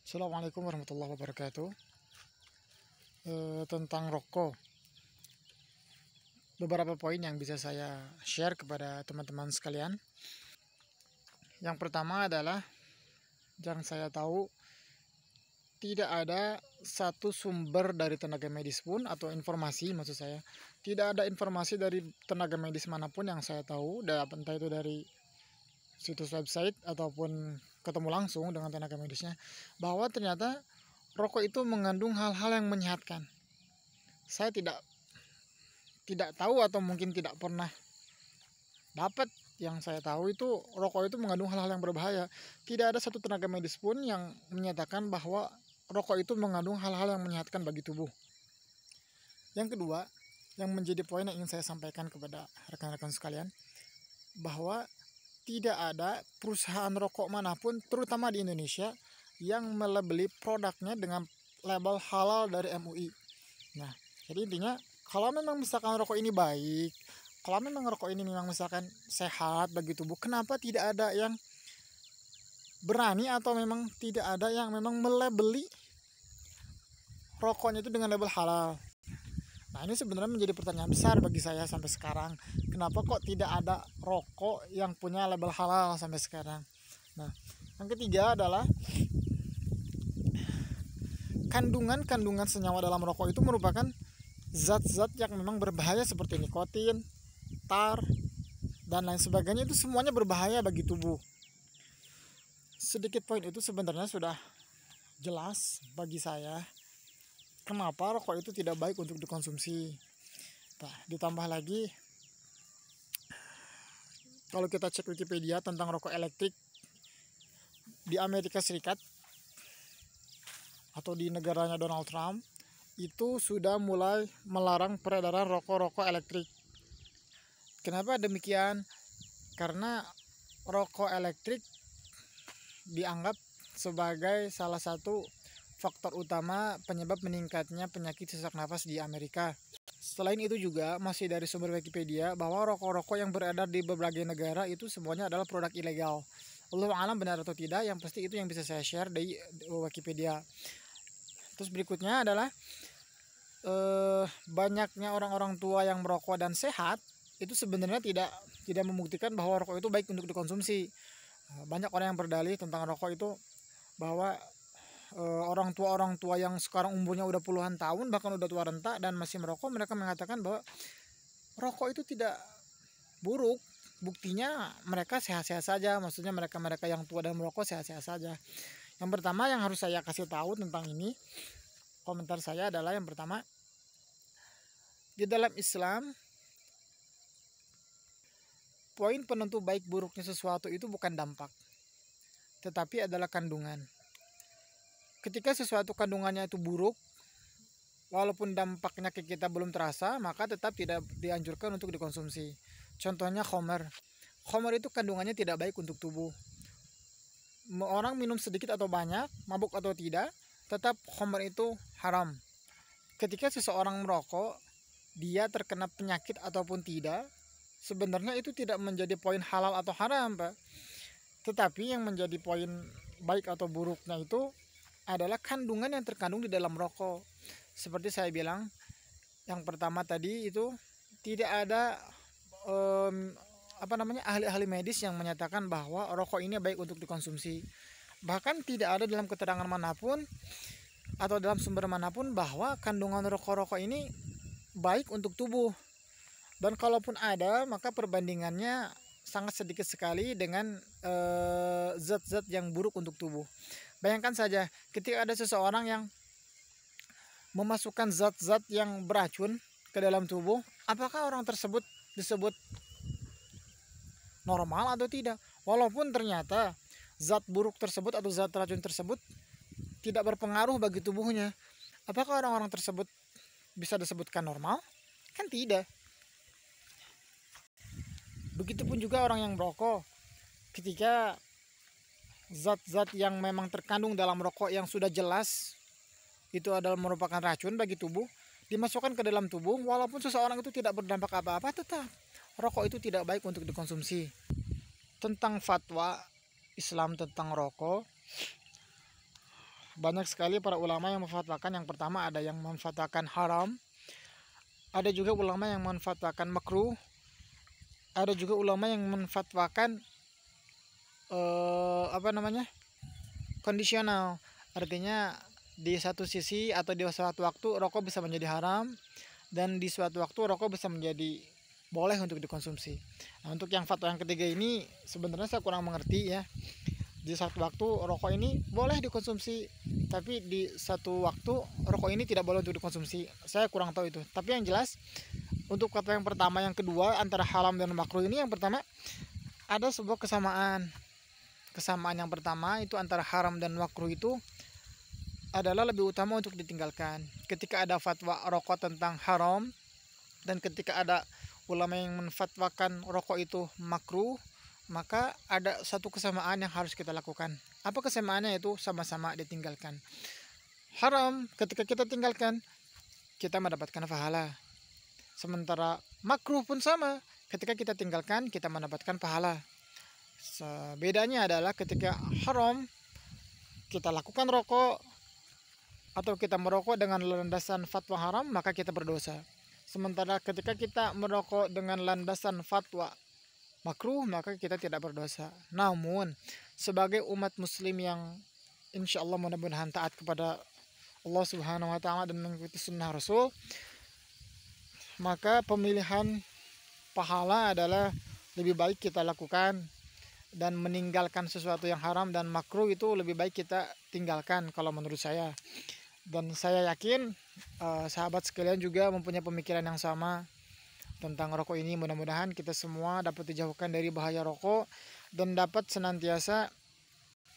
Assalamualaikum warahmatullahi wabarakatuh. Tentang rokok, beberapa poin yang bisa saya share kepada teman-teman sekalian. Yang pertama adalah yang saya tahu, tidak ada satu sumber dari tenaga medis pun atau informasi, maksud saya tidak ada informasi dari tenaga medis manapun yang saya tahu, entah itu dari situs website ataupun ketemu langsung dengan tenaga medisnya, bahwa ternyata rokok itu mengandung hal-hal yang menyehatkan. Saya tidak tahu atau mungkin tidak pernah dapat. Yang saya tahu itu rokok itu mengandung hal-hal yang berbahaya. Tidak ada satu tenaga medis pun yang menyatakan bahwa rokok itu mengandung hal-hal yang menyehatkan bagi tubuh. Yang kedua, yang menjadi poin yang ingin saya sampaikan kepada rekan-rekan sekalian, bahwa tidak ada perusahaan rokok manapun, terutama di Indonesia, yang melabeli produknya dengan label halal dari MUI. Nah, jadi intinya, kalau memang misalkan rokok ini baik, kalau memang rokok ini memang misalkan sehat bagi tubuh, kenapa tidak ada yang berani atau memang tidak ada yang memang melabeli rokoknya itu dengan label halal? Nah, ini sebenarnya menjadi pertanyaan besar bagi saya sampai sekarang. Kenapa kok tidak ada rokok yang punya label halal sampai sekarang? Nah, yang ketiga adalah kandungan senyawa dalam rokok itu merupakan zat-zat yang memang berbahaya seperti nikotin, tar, dan lain sebagainya. Itu semuanya berbahaya bagi tubuh. Sedikit poin itu sebenarnya sudah jelas bagi saya kenapa rokok itu tidak baik untuk dikonsumsi. Nah, ditambah lagi, kalau kita cek Wikipedia tentang rokok elektrik di Amerika Serikat atau di negaranya Donald Trump, itu sudah mulai melarang peredaran rokok-rokok elektrik. Kenapa demikian? Karena rokok elektrik dianggap sebagai salah satu faktor utama penyebab meningkatnya penyakit sesak nafas di Amerika. Selain itu juga masih dari sumber Wikipedia bahwa rokok-rokok yang beredar di berbagai negara itu semuanya adalah produk ilegal. Wallahu a'lam benar atau tidak, yang pasti itu yang bisa saya share dari Wikipedia. Terus berikutnya adalah banyaknya orang-orang tua yang merokok dan sehat itu sebenarnya tidak membuktikan bahwa rokok itu baik untuk dikonsumsi. Banyak orang yang berdalih tentang rokok itu bahwa orang tua yang sekarang umurnya udah puluhan tahun, bahkan udah tua renta dan masih merokok, mereka mengatakan bahwa rokok itu tidak buruk. Buktinya mereka sehat-sehat saja. Maksudnya mereka yang tua dan merokok sehat-sehat saja. Yang pertama yang harus saya kasih tahu tentang ini, komentar saya adalah yang pertama, di dalam Islam, poin penentu baik buruknya sesuatu itu bukan dampak, tetapi adalah kandungan. Ketika sesuatu kandungannya itu buruk, walaupun dampaknya ke kita belum terasa, maka tetap tidak dianjurkan untuk dikonsumsi. Contohnya khamar. Khamar itu kandungannya tidak baik untuk tubuh. Orang minum sedikit atau banyak, mabuk atau tidak, tetap khamar itu haram. Ketika seseorang merokok, dia terkena penyakit ataupun tidak, sebenarnya itu tidak menjadi poin halal atau haram, Pak. Tetapi yang menjadi poin baik atau buruknya itu adalah kandungan yang terkandung di dalam rokok. Seperti saya bilang, yang pertama tadi itu tidak ada ahli-ahli medis yang menyatakan bahwa rokok ini baik untuk dikonsumsi. Bahkan tidak ada dalam keterangan manapun atau dalam sumber manapun bahwa kandungan rokok-rokok ini baik untuk tubuh. Dan kalaupun ada, maka perbandingannya sangat sedikit sekali dengan zat-zat yang buruk untuk tubuh. Bayangkan saja ketika ada seseorang yang memasukkan zat-zat yang beracun ke dalam tubuh, apakah orang tersebut disebut normal atau tidak? Walaupun ternyata zat buruk tersebut atau zat racun tersebut tidak berpengaruh bagi tubuhnya, apakah orang-orang tersebut bisa disebutkan normal? Kan tidak. Begitupun juga orang yang merokok, ketika zat-zat yang memang terkandung dalam rokok yang sudah jelas itu adalah merupakan racun bagi tubuh, dimasukkan ke dalam tubuh, walaupun seseorang itu tidak berdampak apa-apa, tetap rokok itu tidak baik untuk dikonsumsi. Tentang fatwa Islam tentang rokok, banyak sekali para ulama yang memfatwakan. Yang pertama ada yang memfatwakan haram, ada juga ulama yang memfatwakan makruh, ada juga ulama yang memfatwakan kondisional. Artinya di satu sisi atau di suatu waktu rokok bisa menjadi haram, dan di suatu waktu rokok bisa menjadi boleh untuk dikonsumsi. Nah, untuk yang fatwa yang ketiga ini sebenarnya saya kurang mengerti ya. Di satu waktu rokok ini boleh dikonsumsi, tapi di satu waktu rokok ini tidak boleh untuk dikonsumsi. Saya kurang tahu itu. Tapi yang jelas untuk fatwa yang pertama, yang kedua antara haram dan makruh ini, yang pertama ada sebuah kesamaan. Kesamaan yang pertama itu antara haram dan makruh itu adalah lebih utama untuk ditinggalkan. Ketika ada fatwa rokok tentang haram dan ketika ada ulama yang menfatwakan rokok itu makruh, maka ada satu kesamaan yang harus kita lakukan. Apa kesamaannya? Itu sama-sama ditinggalkan. Haram ketika kita tinggalkan, kita mendapatkan pahala. Sementara makruh pun sama, ketika kita tinggalkan, kita mendapatkan pahala. Bedanya adalah ketika haram kita lakukan rokok atau kita merokok dengan landasan fatwa haram, maka kita berdosa. Sementara ketika kita merokok dengan landasan fatwa makruh, maka kita tidak berdosa. Namun sebagai umat muslim yang insya Allah mudah-mudahan taat kepada Allah Subhanahu wa Ta'ala dan mengikuti sunnah Rasul, maka pemilihan pahala adalah lebih baik kita lakukan, dan meninggalkan sesuatu yang haram dan makruh itu lebih baik kita tinggalkan kalau menurut saya. Dan saya yakin sahabat sekalian juga mempunyai pemikiran yang sama tentang rokok ini. Mudah-mudahan kita semua dapat dijauhkan dari bahaya rokok dan dapat senantiasa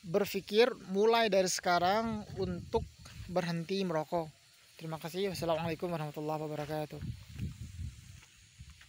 berpikir mulai dari sekarang untuk berhenti merokok. Terima kasih. Wassalamualaikum warahmatullahi wabarakatuh.